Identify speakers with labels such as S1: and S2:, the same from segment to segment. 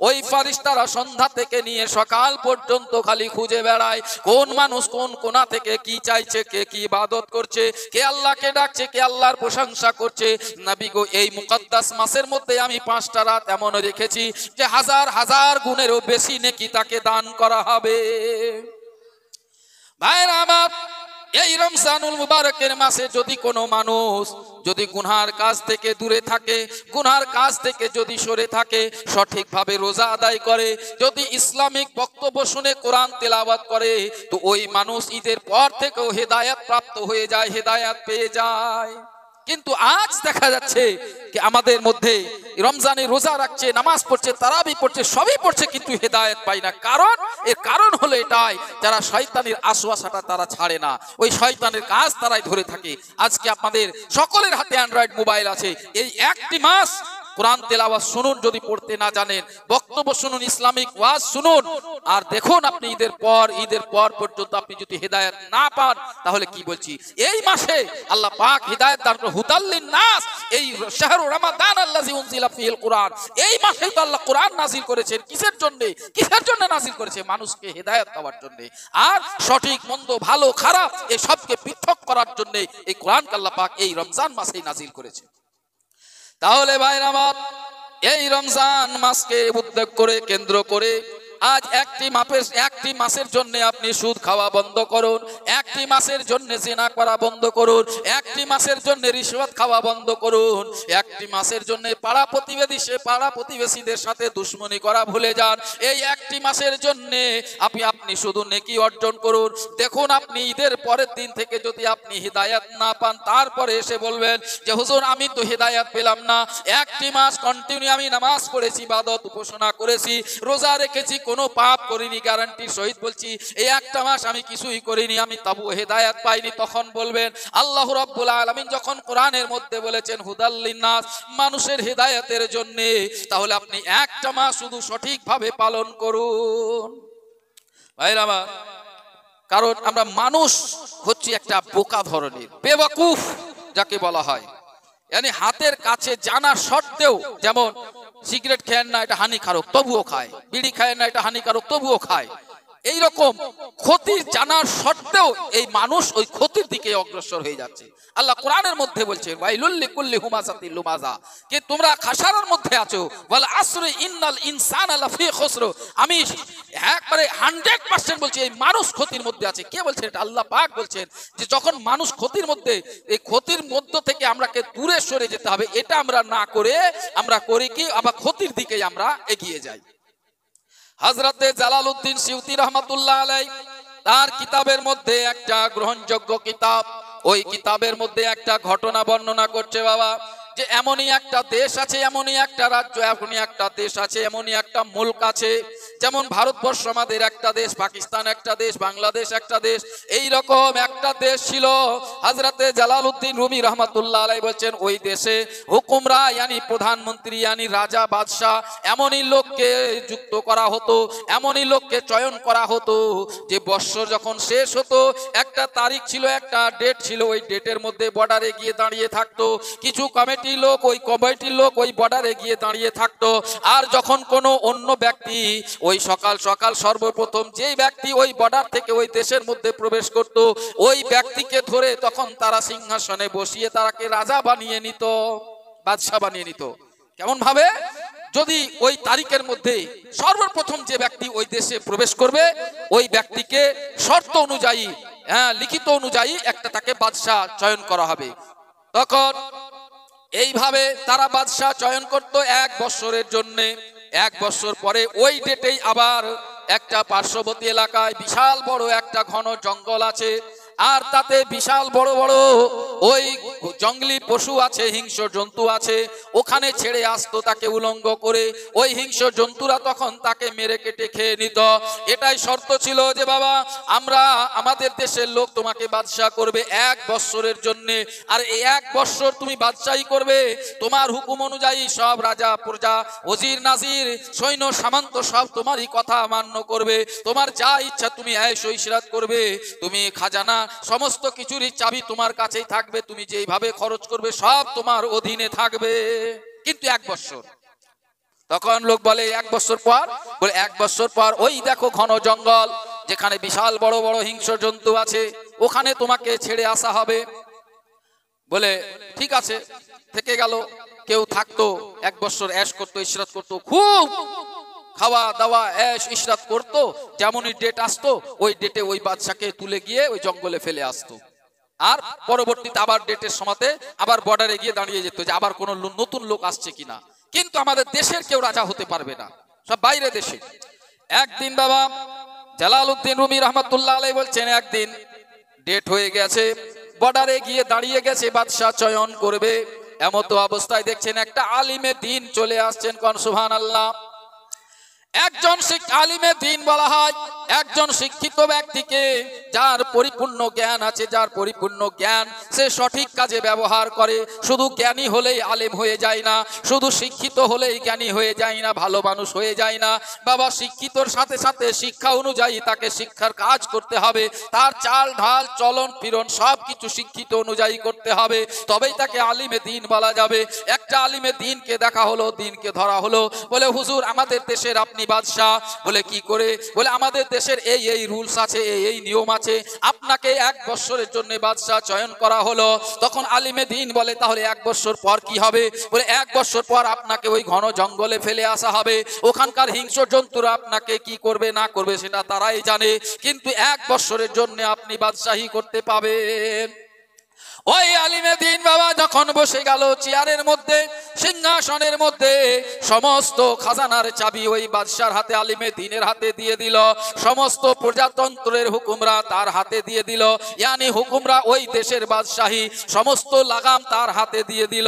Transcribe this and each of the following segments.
S1: ওই ফারিস্তারা সন্ধ্যা থেকে নিয়ে সকাল পর্যন্ত খালি খুঁজে বেড়ায় কোন মানুষ কোন কোনা থেকে কি চাইছে, কে কি ইবাদত করছে, কে আল্লাহকে ডাকছে, কে আল্লাহর প্রশংসা করছে। নবী গো, এই মুকদ্দাস মাসের মধ্যে আমি 5টা রাত এমন রেখেছি যে হাজার হাজার গুণেরও বেশি নেকি তাকে দান করা হবে। ভাইরা আমার, এই রমজানুল মুবারকের মাসে যদি কোনো মানুষ যদি গুনার কাজ থেকে দূরে থাকে, গুনার কাজ থেকে যদি সরে থাকে, সঠিকভাবে রোজা আদায় করে, যদি ইসলামিক বক্তব্য শুনে কোরআন তেলাওয়াত করে, তো ওই মানুষ ঈদের পর থেকেও হেদায়েত প্রাপ্ত হয়ে যায়, হেদায়েত পেয়ে যায়। কিন্তু আজ দেখা যাচ্ছে যে আমাদের মধ্যে রমজানে রোজা রাখছে, নামাজ পড়ছে, তারাবি পড়ছে, সবই পড়ছে, কিন্তু হেদায়েত পায় না। এর কারণ হলো এটাই, যারা শয়তানের আসওয়াসাটা তারা ছাড়ে না, ওই শয়তানের কাজ তারাই ধরে থাকে। আজকে আপনাদের সকলের হাতে অ্যান্ড্রয়েড মোবাইল আছে, এই একটি মাস কোরআন তেলাওয়াত শুনুন, যদি পড়তে না জানেন বক্তব্য শুনুন, ইসলামিক ওয়াজ শুনুন, আর দেখুন আপনি ঈদের পর পর্যন্ত আপনি যদি হেদায়েত না পান, তাহলে কি বলছি, এই মাসে আল্লাহ পাক হেদায়েত দান করে হুদাল্লিন নাস। এই শাহরু রমাদান আল্লাযী উনজিলা ফীহিল কুরআন, এই মাসে তো আল্লাহ কোরআন নাযিল করেছেন। কিসের জন্য নাযিল করেছে? মানুষকে হেদায়েত দেওয়ার জন্য, আর সঠিক মন্দ ভালো খারাপ এই সবকে পৃথক করার জন্য এই কোরআনকে আল্লাহ পাক এই রমজান মাসেই নাযিল করেছে। তাহলে ভাইরা আমার, এই রমজান মাসকে উদ্যোগ করে কেন্দ্র করে আজ একটি মাসের জন্য আপনি সুদ খাওয়া বন্ধ করুন, একটি মাসের জন্য জিনা করা বন্ধ করুন, একটি মাসের জন্য রিশওয়াত খাওয়া বন্ধ করুন, একটি মাসের জন্য পাড়া প্রতিবেশীদের সাথে দুশমনি করা ভুলে যান। এই একটি মাসের জন্য আপনি শুধু নেকি অর্জন করুন। দেখুন, আপনি ঈদের পরের দিন থেকে যদি আপনি হিদায়াত না পান, তারপরে এসে বলবেন যে হুজুর আমি তো হিদায়াত পেলাম না, একটি মাস কন্টিনিউ আমি নামাজ পড়েছি, ইবাদত উপাসনা করেছি, রোজা রেখেছি, কোনো পাপ করিনি, গ্যারান্টির সহিত বলছি এই একটা মাস আমি কিছুই করিনি, আমি তবু হেদায়েত পাইনি। তখন বলবেন আল্লাহ রাব্বুল আলামিন যখন কোরআনের মধ্যে বলেছেন হুদাল্লিন নাস, মানুষের হেদায়েতের জন্য, তাহলে আপনি একটা মাস শুধু সঠিকভাবে পালন করুন। ভাইরা আমার, কারণ আমরা মানুষ হচ্ছে একটা বোকা ধরনের, বেওয়াকুফ যাকে বলা হয়, মানে হাতের কাছে জানা সত্ত্বেও, যেমন সিগারেট খায় না এটা হানিকারক তবুও খায়, বিড়ি খায় না এটা হানিকারক তবুও খায়, এইরকম ক্ষতির জানার সত্ত্বেও এই মানুষ ওই ক্ষতির দিকে অগ্রসর হয়ে যাচ্ছে। আল্লাহ কোরআনের মধ্যে বলছেন ওয়াইলুল লিকুল্লি হুমাযাতিল লুমাযা, কে তোমরা খাসারার মধ্যে আছো, ওয়াল আসরি ইন্নাল ইনসানা লাফি খুসর, আমি একবারে 100% বলছি এই মানুষ ক্ষতির মধ্যে আছে। কে বলছেন এটা? আল্লাহ পাক বলছেন যে যখন মানুষ ক্ষতির মধ্যে, এই ক্ষতির মধ্য থেকে আমরাকে দূরে সরে যেতে হবে, এটা আমরা না করে আমরা করি কি, আবার ক্ষতির দিকে আমরা এগিয়ে যাই। হযরতে জালালউদ্দিন সিউতি রহমাতুল্লাহ আলাইহি তার কিতাবের মধ্যে একটা গ্রহণযোগ্য কিতাব, ওই কিতাবের মধ্যে একটা ঘটনা বর্ণনা করছে বাবা, যে এমনই একটা দেশ আছে, এমনই একটা রাজ্য, এমনই একটা দেশ আছে, এমনই একটা মুলক আছে, যেমন ভারতবর্ষ আমাদের একটা দেশ, পাকিস্তান একটা দেশ, বাংলাদেশ একটা দেশ, এই রকম একটা দেশ ছিল। হযরতে জালালউদ্দিন রুমি রহমাতুল্লাহ আলাইহি বলছেন ওই দেশে হুকুমরা ইয়ানি প্রধানমন্ত্রী ইয়ানি রাজা বাদশাহ এমনই লোককে যুক্ত করা হতো, এমনই লোককে চয়ন করা হতো যে বৎসর যখন শেষ হতো একটা তারিখ ছিল, একটা ডেট ছিল, ওই ডেটের মধ্যে বর্ডারে গিয়ে দাঁড়িয়ে থাকতো, কিছু কমিটির লোক ওই বর্ডারে গিয়ে দাঁড়িয়ে থাকতো। আর যখন কোনো অন্য ব্যক্তি ওই সকাল সকাল সর্বপ্রথম যেই ব্যক্তি ওই বর্ডার থেকে ওই দেশের মধ্যে প্রবেশ করত, ওই ব্যক্তিকে ধরে তখন তারা সিংহাসনে বসিয়ে তারাকে রাজা বানিয়ে নিত, বাদশা বানিয়ে নিত। কেমন ভাবে? যদি ওই তারিখের মধ্যে সর্বপ্রথম যে ব্যক্তি ওই দেশে প্রবেশ করবে, ওই ব্যক্তিকে শর্ত অনুযায়ী, লিখিত অনুযায়ী একটা তাকে বাদশা চয়ন করা হবে। তখন এইভাবে তারা বাদশাহ চয়ন করত 1 বছরের জন্য। 1 বছর পরে ওই ডেটেই আবার একটা পার্শ্ববর্তী এলাকায় বিশাল বড় একটা ঘন জঙ্গল আছে, আর তাতে বিশাল বড় বড় ওই জঙ্গলি পশু আছে, হিংস্র জন্তু আছে, ওখানে ছেড়ে আসতো তাকে উলঙ্গ করে, ওই হিংস্র জন্তুরা তখন তাকে মেরে কেটে খেয়ে নিত। এটাই শর্ত ছিল যে বাবা আমরা আমাদের দেশের লোক তোমাকে বাদশাহ করবে 1 বছরের জন্য, আর এই 1 বছর তুমি বাদশাহী করবে, তোমার হুকুম অনুযায়ী সব রাজা প্রজা ওজির নাজির সৈন্য সামন্ত সব তোমারই কথা মান্য করবে, তোমার যা ইচ্ছা তুমি আয়েশ ইশরাত করবে, তুমি খাজানা সমস্ত কিছুরই চাবি তোমার কাছেই থাকবে, তুমি যেইভাবে খরচ করবে সব তোমার অধীনে থাকবে, কিন্তু 1 বছর। তখন লোক বলে 1 বছর পর, বলে 1 বছর পর ওই দেখো ঘন জঙ্গল, যেখানে বিশাল বড় বড় হিংস্র জন্তু আছে, ওখানে তোমাকে ছেড়ে আসা হবে। বলে ঠিক আছে, থেকে গেল। কেউ থাকতো 1 বছর ऐश করতো, ইশরাত করতো, খুব খাওয়া দাওয়া ऐश ইশরাত করতো। যেমনই ডেট আসতো ওই ডেটে ওই বাদশাকে তুলে গিয়ে ওই জঙ্গলে ফেলে আসতো। আর পরবর্তীতে আবার ডেটের সময়তে আবার বর্ডারে গিয়ে দাঁড়িয়ে যেত যে আবার কোনো নতুন লোক আসছে কিনা। কিন্তু আমাদের দেশের কেউ রাজা হতে পারবে না, সব বাইরে দেশে। একদিন বাবা জালালউদ্দিন রুমি রহমাতুল্লাহ আলাইহি বলছেন, একদিন ডেট হয়ে গেছে, বর্ডারে গিয়ে দাঁড়িয়ে গেছে, বাদশা চয়ন করবে। এমতো অবস্থায় দেখছেন একটা আলিমে দ্বীন চলে আসছেন, কোন সুবহানাল্লাহ। একজন আলিমে দ্বীন বলা হয় একজন শিক্ষিত ব্যক্তিকে, যার পরিপূর্ণ জ্ঞান আছে, যার পরিপূর্ণ জ্ঞান, সে সঠিক কাজে ব্যবহার করে। শুধু জ্ঞানী হলেই আলেম হয়ে যায় না, শুধু শিক্ষিত হলেই জ্ঞানী হয়ে যায় না, ভালো মানুষ হয়ে যায় না বাবা। শিক্ষিতর সাথে সাথে শিক্ষা অনুযায়ী তাকে শিক্ষার কাজ করতে হবে, তার চাল ঢাল চলন ফিরন সব কিছু শিক্ষিত অনুযায়ী করতে হবে, তবেই তাকে আলিমে দ্বীন বলা যাবে। একটা আলিমে দ্বীনকে দেখা হলো, দ্বীনকে ধরা হলো। বলে হুজুর আমাদের দেশের আপনি বাদশাহ। বলে কি করে? বলে আমাদের দেশের এই এই রুলস আছে, এই এই নিয়ম আছে, আপনাকে 1 বছরের জন্য বাদশাহ চয়ন করা হলো। তখন আলিমে দ্বীন বলে তাহলে 1 বছর পর কি হবে? বলে 1 বছর পর আপনাকে ওই ঘন জঙ্গলে ফেলে আসা হবে, ওখানকার হিংস্র জন্তুরা আপনাকে কি করবে না করবে সেটা তারাই জানে, কিন্তু 1 বছরের জন্য আপনি বাদশাহী করতে পাবেন। ওই আলিমে দ্বীন বাবা যখন বসে গেল চেয়ারের মধ্যে, সিংহাসনের মধ্যে, সমস্ত খাজানার চাবি ওই বাদশার হাতে, আলিমে দ্বীনের হাতে দিয়ে দিল। সমস্ত প্রজাতন্ত্রের হুকুমরা তার হাতে দিয়ে দিল, ইয়ানি হুকুমরা ওই দেশের বাদশাহী, সমস্ত লাগাম তার হাতে দিয়ে দিল।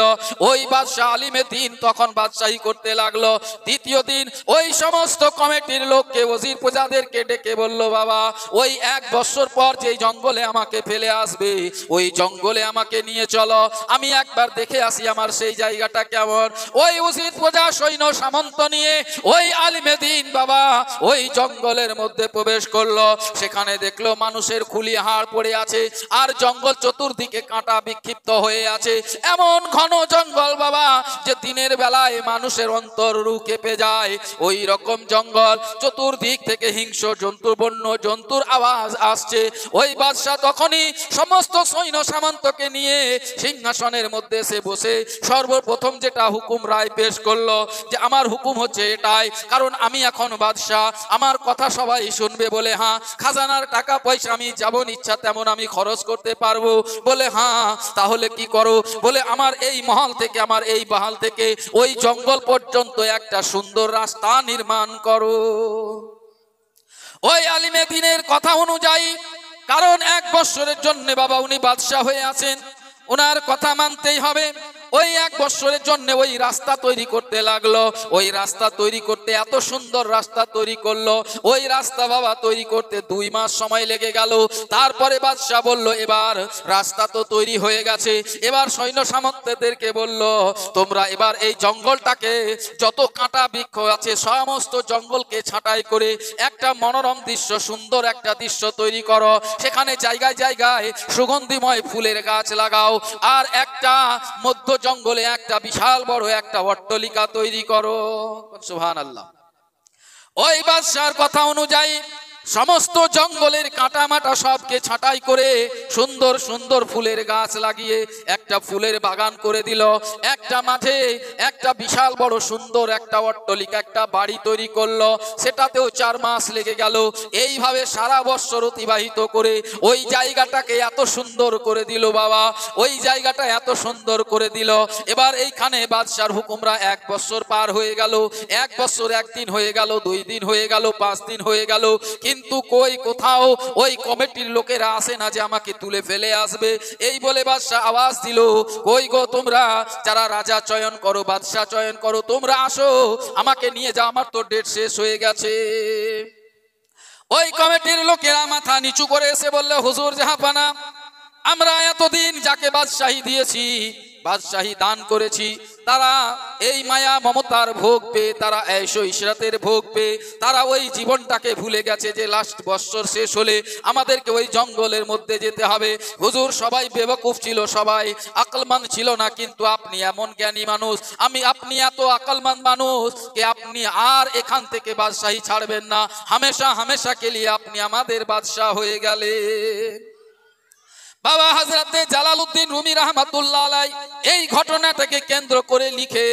S1: ওই বাদশাহ আলিমে দ্বীন তখন বাদশাহী করতে লাগলো। দ্বিতীয় দিন ওই সমস্ত কমিটির লোককে, ওজির প্রজাদেরকে ডেকে বলল, বাবা ওই 1 বছর পর যেই জঙ্গলে আমাকে ফেলে আসবে, ওই জঙ্গলে আমাকে নিয়ে চলো, আমি একবার দেখে আসি আমার সেই জায়গাটা কেমন। ওই উজির প্রজা সৈন্য সামন্ত নিয়ে ওই আলিমে দ্বীন বাবা ওই জঙ্গলের মধ্যে প্রবেশ করলো। সেখানে দেখলো মানুষের খুলি হাড় পড়ে আছে, আর জঙ্গল চতুর্দিকে কাঁটা বিক্ষিপ্ত হয়ে আছে। এমন ঘন জঙ্গল বাবা যে দিনের বেলায় মানুষের অন্তর রু কেঁপে যায়, ওই রকম জঙ্গল। চতুর্দিক থেকে হিংস্র জন্তু, বন্য জন্তুর আওয়াজ আসছে। ওই বাদশা তখনই সমস্ত সৈন্য সামন্ত নিয়ে সিংহাসনের মধ্যে এসে বসে সর্বপ্রথম যেটা হুকুম রায় পেশ করলো, যে আমার হুকুম হচ্ছে এটাই, কারণ আমি এখন বাদশাহ, আমার কথা সবাই শুনবে। বলে হ্যাঁ। খাজানার টাকা পয়সা আমি যেমন ইচ্ছা তেমন আমি খরচ করতে পারবো। বলে হ্যাঁ। তাহলে কি করো? বলে আমার এই মহল থেকে, আমার এই বাহাল থেকে ওই জঙ্গল পর্যন্ত একটা সুন্দর রাস্তা নির্মাণ করো। ওই আলিমে দ্বীনের কথা অনুযায়ী, কারণ 1 বছরের জন্য বাবা উনি বাদশাহ হয়ে আছেন, ওনার কথা মানতেই হবে। ওই 1 বছরের জন্য ওই রাস্তা তৈরি করতে লাগলো। ওই রাস্তা তৈরি করতে, এত সুন্দর রাস্তা তৈরি করলো। ওই রাস্তা বাবা তৈরি করতে 2 মাস সময় লেগে গেল। তারপরে বাদশাহ বলল, এবার রাস্তা তো তৈরি হয়ে গেছে, এবার সৈন্য সামন্তদেরকে বলল, তোমরা এবার এই জঙ্গলটাকে, যত কাঁটা বৃক্ষ আছে সমস্ত জঙ্গলকে ছাঁটাই করে একটা মনোরম দৃশ্য, সুন্দর একটা দৃশ্য তৈরি করো। সেখানে জায়গায় জায়গায় সুগন্ধিময় ফুলের গাছ লাগাও, আর একটা মধ্য জঙ্গলে একটা বিশাল বড় একটা অট্টালিকা তৈরি করো। সুবহানাল্লাহ। ওই বাদশার কথা অনুযায়ী সমস্ত জঙ্গলের কাঁটা মাটা সবকে ছাঁটাই করে সুন্দর সুন্দর ফুলের গাছ লাগিয়ে একটা ফুলের বাগান করে দিল। একটা মাঠে একটা বিশাল বড় সুন্দর একটা অট্টালিকা, একটা বাড়ি তৈরি করলো। সেটাতেও 4 মাস লেগে গেল। এইভাবে সারা বছর অতিবাহিত করে ওই জায়গাটাকে এত সুন্দর করে দিল বাবা, ওই জায়গাটা এত সুন্দর করে দিল। এবার এইখানে বাদশার হুকুমরা 1 বছর পার হয়ে গেল। 1 বছর 1 দিন হয়ে গেল, 2 দিন হয়ে গেল, 5 দিন হয়ে গেল, কিন্তু কই কোথাও ওই কমিটির লোকেরা আসে না যে আমাকে তুলে ফেলে আসবে। এই বলে বাদশা আওয়াজ দিল, কই গো তোমরা যারা রাজা চয়ন করো, বাদশা চয়ন করো, তোমরা আসো, আমাকে নিয়ে যাও, আমার তো ডেট শেষ হয়ে গেছে। ওই কমিটির লোকেরা মাথা নিচু করে এসে বললে, হুজুর জাহাপানা, আমরা এতদিন যাকে বাদশাহী দিয়েছি বাদশাহী দান করেছি, তারা এই মায়া মমতার ভোগ পেয়ে, তারা ऐशो ইশরাতের ভোগ পেয়ে তারা ওই জীবনটাকে ভুলে গেছে যে লাস্ট বছর শেষ হলে আমাদেরকে ওই জঙ্গলের মধ্যে যেতে হবে। হুজুর সবাই বেওয়াকুফ ছিল, সবাই আকলমন্দ ছিল না, কিন্তু আপনি এমন জ্ঞানী মানুষ, আপনি এত আকলমন্দ মানুষ যে আপনি আর এখান থেকে বাদশাহী ছাড়বেন না, হামেশা হামেশা কে লিয়ে আপনি আমাদের বাদশাহ হয়ে গেলেন। বাবা হযরতে জালালউদ্দিন রুমি রাহমাতুল্লাহ আলাই এই ঘটনাটাকে কেন্দ্র করে লিখে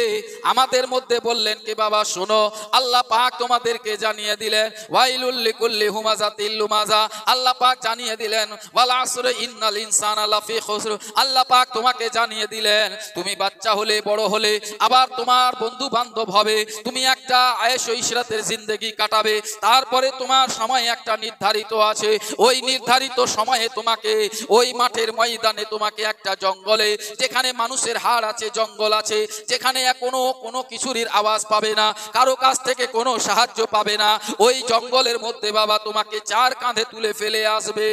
S1: আমাদের মধ্যে বললেন কি বাবা শোনো, আল্লাহ পাক তোমাদেরকে জানিয়ে দিলেন ওয়াইলুল লিকুল্লি হুমাযাতিল লুমাযা, আল্লাহ পাক জানিয়ে দিলেন ওয়াল আসর ইন্নাল ইনসানা লাফি খুসর, আল্লাহ পাক তোমাকে জানিয়ে দিলেন তুমি বাচ্চা হলে বড় হলে আবার তোমার বন্ধু বান্ধব হবে, তুমি একটা আয়েশো ইশরাতের জিন্দেগি কাটাবে, তারপরে তোমার সময় একটা নির্ধারিত আছে, ওই নির্ধারিত সময়ে তোমাকে ওই মাঠের ময়দানে তোমাকে একটা জঙ্গলে, যেখানে মানুষের হাড় আছে, জঙ্গল আছে, যেখানে কোনো কিছুরির আওয়াজ পাবে না, কারো কাছ থেকে কোনো সাহায্য পাবে না, ওই জঙ্গলের মধ্যে বাবা তোমাকে চার কাঁধে তুলে ফেলে আসবে।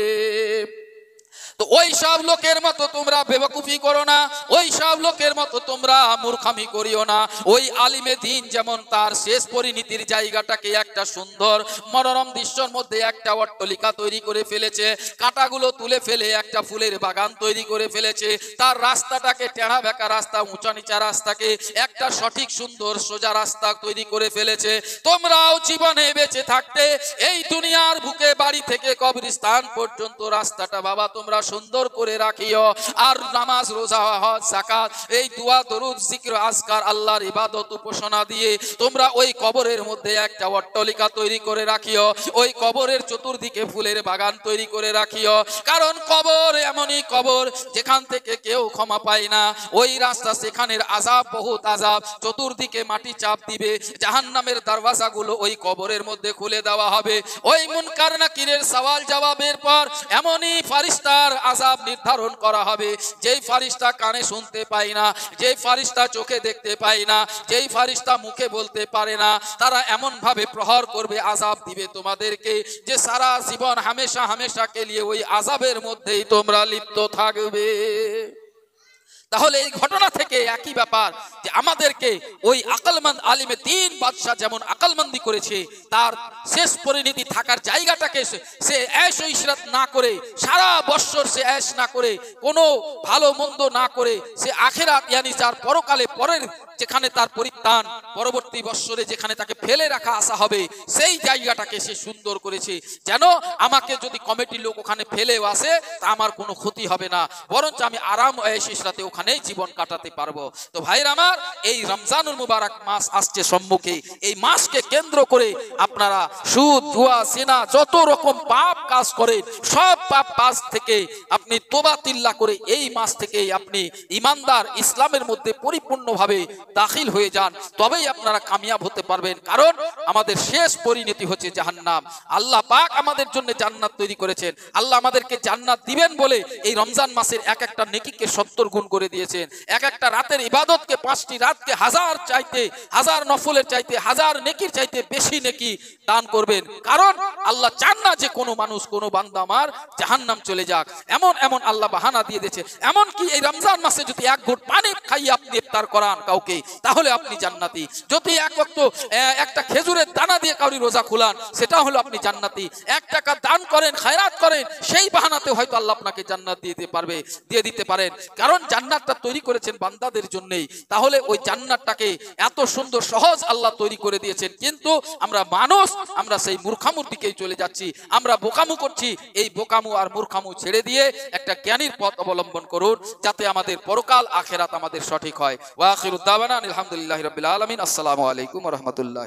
S1: তো ওই সব লোকের মতো তোমরা বেওয়াকুফি করো না, ওই সব লোকের মতো তোমরা মূর্খামি করিও না। ওই আলিমে দ্বীন যেমন তার শেষ পরিণতির জায়গাটাকে একটা সুন্দর মনোরম দৃশ্যের মধ্যে একটা অট্টালিকা তৈরি করে ফেলেছে, কাঁটাগুলো তুলে ফেলে একটা ফুলের বাগান তৈরি করে ফেলেছে, তার রাস্তাটাকে টেढ़ा বেঁকা রাস্তা, উঁচা নিচা রাস্তাকে একটা সঠিক সুন্দর সোজা রাস্তা তৈরি করে ফেলেছে। তোমরাও জীবনে বেঁচে থাকতে এই দুনিয়ার বুকে বাড়ি থেকে কবরস্থান পর্যন্ত রাস্তাটা বাবা তোমরা সুন্দর করে রাখিও। আর নামাজ রোজা হজ যাকাত এই দোয়া দরুদ জিকির আজকার আল্লাহর ইবাদত উপাসনা দিয়ে তোমরা ওই কবরের মধ্যে একটা অট্টালিকা তৈরি করে রাখিও, ওই কবরের চতুর্দিকে ফুলের বাগান তৈরি করে রাখিও। কারণ কবর এমনই কবর যেখান থেকে কেউ ক্ষমা পায় না, ওই রাস্তা সেখানের আযাব, বহুত আযাব, চতুর্দিকে মাটি চাপ দিবে, জাহান্নামের দরওয়াজাগুলো ওই কবরের মধ্যে খুলে দেওয়া হবে। ওই মুনকার নাকিরের সওয়াল জবাবের পর এমনই ফারিস্তার আযাব নির্ধারণ করা হবে, যেই ফারিস্তা কানে শুনতে পায় না, যেই ফারিস্তা চোখে দেখতে পায় না, যেই ফারিস্তা মুখে বলতে পারে না, তারা এমন ভাবে প্রহার করবে, আযাব দিবে তোমাদেরকে যে সারা জীবন হামেশা হামেশা কে লিয়ে ওই আযাবের মধ্যেই তোমরা লিপ্ত থাকবে। তাহলে এই ঘটনা থেকে একই ব্যাপার যে আমাদেরকে ওই আকলমন্দ আলিমে দ্বীন বাদশা যেমন আকলমন্দি করেছে, তার শেষ পরিণতি থাকার জায়গাটাকে সে ऐशो ইশরাত না করে, সারা বছর সে ऐश না করে, কোনো ভালো মন্দ না করে, সে আখিরাত ইয়ানি যার পরকালে পরের যেখানে তার পরিত্রাণ, পরবর্তী বছরে যেখানে তাকে ফেলে রাখা আসা হবে, সেই জায়গাটাকে সে সুন্দর করেছে, যেন আমাকে যদি কমিটির লোক ওখানে ফেলেও আসে তা আমার কোনো ক্ষতি হবে না, বরঞ্চ আমি আরাম ऐश ইশরাতে ওখানেই জীবন কাটাতে পারবো। তো ভাইরা আমার, এই রমজানুল মুবারক মাস আসছে সম্মুখে, এই মাসকে কেন্দ্র করে আপনারা সুদ, জুয়া, সিনা, যত রকম পাপ কাজ করেন সব পাপ কাজ থেকে আপনি তোবা তিল্লা করে এই মাস থেকে আপনি ইমানদার ইসলামের মধ্যে পরিপূর্ণভাবে দাখিল হয়ে যান, তবেই আপনারা কামিয়াব হতে পারবেন। কারণ আমাদের শেষ পরিণতি হচ্ছে জাহান্নাম। আল্লাহ পাক আমাদের জন্য জান্নাত তৈরি করেছেন, আল্লাহ আমাদেরকে জান্নাত দিবেন বলে এই রমজান মাসের এক একটা নেকিকে 70 গুণ করে দিয়েছেন, এক একটা রাতের ইবাদতকে, 5টি রাতকে হাজার নফলের চাইতে, হাজার নেকির চাইতে বেশি নেকি দান করবেন। কারণ আল্লাহ চান না যে কোনো মানুষ, কোনো বান্দা আমার জাহান্নাম চলে যাক। এমন এমন আল্লাহ বাহানা দিয়ে দিয়েছে, এমন কি এই রমজান মাসে যদি এক ঘুট পানি খাইয়ে আপনি ইফতার করান কাউকে, তাহলে আপনি জান্নাতি। যদি একটা খেজুরের দানা দিয়ে কাউরি রোজা খুলান, সেটা হলো আপনি জান্নাতি। 1 টাকা দান করেন, খায়রাত করেন, সেই বাহানাতে হয়তো আল্লাহ আপনাকে জান্নাত দিয়ে দিতে পারেন। কারণ জান্নাতটা তৈরি করেছেন বান্দাদের জন্যই। তাহলে ওই জান্নাতটাকে এত সুন্দর সহজ আল্লাহ তৈরি করে দিয়েছেন, কিন্তু আমরা মানুষ, আমরা সেই মূর্খামুর দিকেই চলে যাচ্ছি, আমরা বোকামু করছি। এই বোকামু আর মূর্খামু ছেড়ে দিয়ে একটা জ্ঞানীর পথ অবলম্বন করুন, যাতে আমাদের পরকাল আখিরাত আমাদের সঠিক হয়। ওয়া আখিরু দাওয়ানা আলহামদুলিল্লাহি রাব্বিল আলামিন। আসসালামু আলাইকুম ওয়া রাহমাতুল্লাহ।